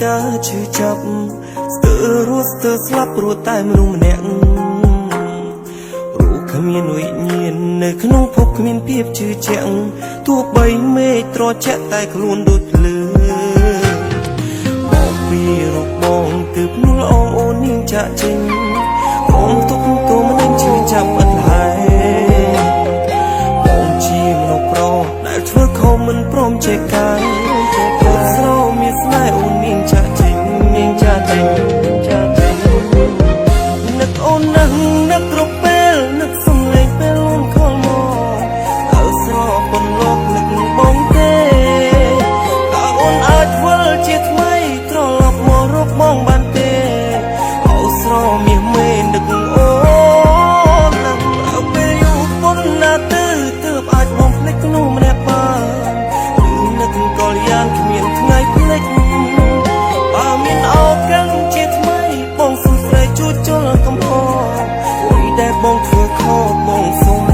ការឈឺចាប់ស្ទើររស់ស្ទើរស្លាប់ព្រោះតែមនុស្សម្នាក់រូបគ្មានវិញ្ញាណនៅក្នុងភពគ្មានភាពជឿជាក់ទោះបីមេឃត្រជាក់តែខ្លួនដូចភ្លើងមកពីរកបងទើបនួលអូននាងចាក់ចេញកុំទុកកុំនឹងឈឺចាប់អត់ឡើយបងជាមនុស្សប្រុសដែលធ្វើខុសមិនព្រមចេះកាយពុតស្រោមានស្នេហ៍អូននាងចាក់ចេញនាងចាក់ចេញនឹកអូននឹងនឹកគ្រប់ពេលនឹកសំឡេងពេលអូនខលមកអើស្រោប៉ុនលោកនឹកបងទេតើអូនអាចវិលជាថ្មីត្រឡប់មករកបងបានទេអូស្រោមានមេនឹកអូននឹងអើពេលយូរប៉ុនណាទៅទើបអាចបងភ្លេចក្នុងម្នាក់បាននឹកកលយ៉ាងគ្មានថ្ងៃភ្លេចបើមានឱកាសជាថ្មីបងសុំស្រីជួចជល់កំហអូយដែលបងធ្វើខុសបងសុំ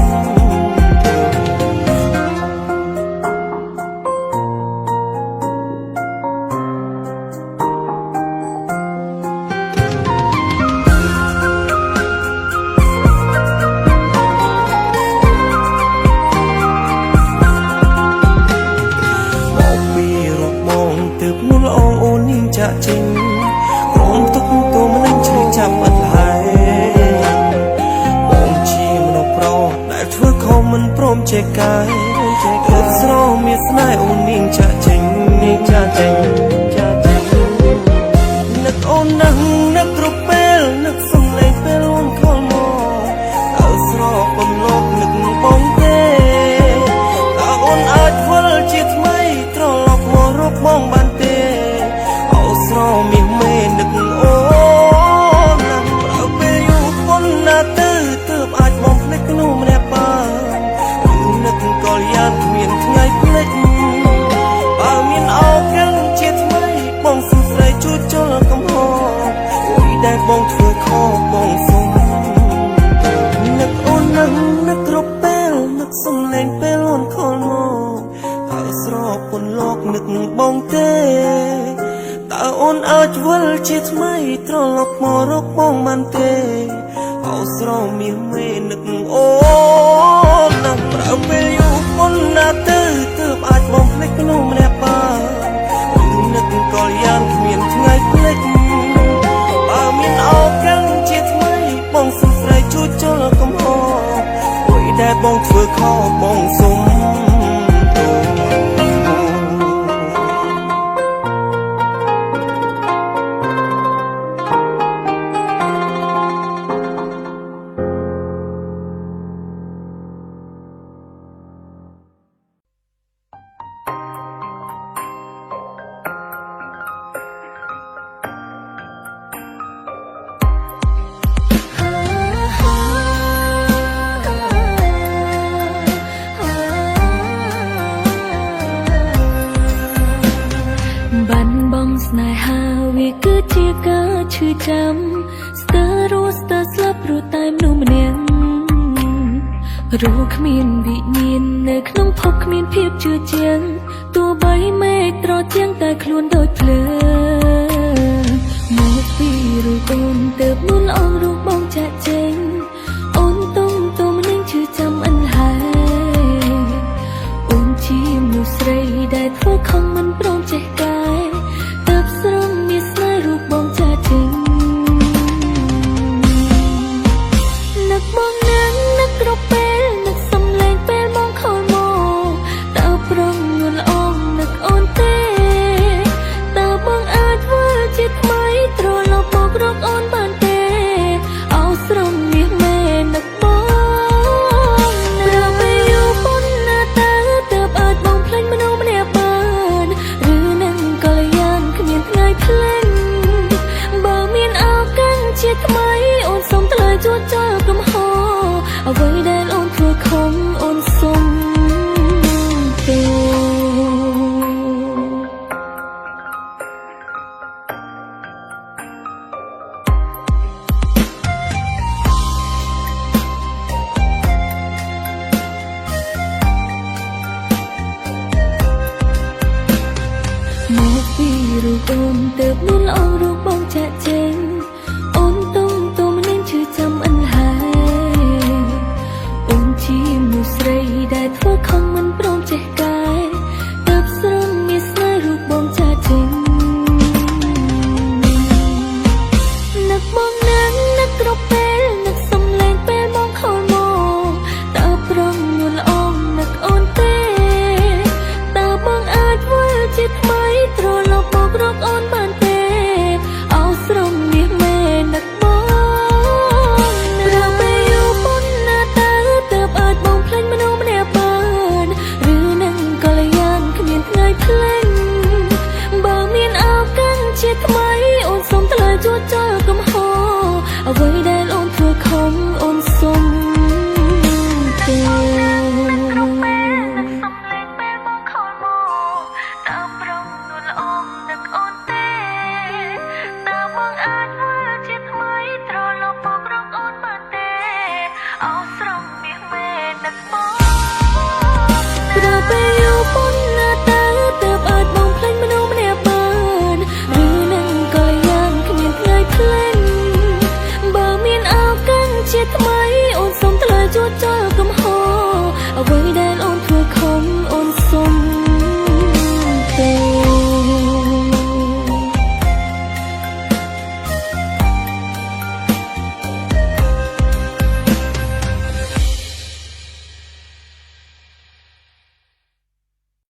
ចាក់ចេញក្រុមទុកកុំនឹងឈឺចាប់អត់ឡើយបងជាមនុស្សប្រុសដែលធ្វើខុសមិនព្រមចេះកាយពុតស្រោមានស្នេហ៍អូននាងចាក់ចេញនាងចាក់ចេញនឹកអូននឹងនឹកគ្រប់ពេលនឹកសំឡេងពេលអូនខលមកតើស្រោប៉ុនលោកនឹកបងទេតើអូនអាចវិលជាថ្មីត្រឡប់មករកបងបានទេស្រោមានមេនឹកអូនណាស់បើពេលយូរប៉ុនណាទៅទើបអាចបងភ្លេចក្នុងម្នាក់បាននឹកកលយ៉ាងគ្មានថ្ងៃភ្លេចបើមានឱកាសជាថ្មីបងសុំស្រីជួចជល់កំហអូយដែលបងធ្វើខុសបងសុំនឹកអូននឹងនឹកគ្រប់ពេលនឹកសំឡេងពេលអូនខលមកតើស្រោប៉ុនលោកនឹកបងទេតើអូនអាចវិលជាថ្មីត្រឡប់មករកបងបានទេអូស្រោមានមេនឹកអូនណាស់ប្រើពេលយូរប៉ុនណាទៅទើបអាចបងភ្លេចក្នុងម្នាក់បាននឹកកលយ៉ាងគ្មានថ្ងៃភ្លេចបើមានឱកាសជាថ្មីបងសុំស្រីជួចជល់កំហអូយដែលបងធ្វើខុសបងសុំស្នេហាវាគឺជាការឈឺចាំស្ទើររស់ស្ទើរស្លាប់ព្រោះតែមនុស្សម្នាក់រស់គ្មានវិញ្ញាណនៅក្នុងភពគ្មានភាពជឿជាក់ទោះបីមេឃត្រជាក់តែខ្លួនដូចភ្លើងមកពីរូបអូនទើបនួនអងរូបបងចាក់ចេញអូនទុំនឹងឈឺចាំអិនហើយអូនជាមនុស្សស្រីដែលធ្វើខំមិនព្រមចេះកាយស្រងមានស្នេហ៍រូបបងចាចេញនឹកបងនឹងនឹកគ្រប់ពេលនឹកសំឡេងពេលបងខលមកតើប្រងនួនអងនឹកអូនទេតើបងអាចវិលជាថ្មីត្រឡប់មករកអូនបានទេអោស្រងមាន រូបអូនទៅមានល្អរូបបងចាក់ចេញ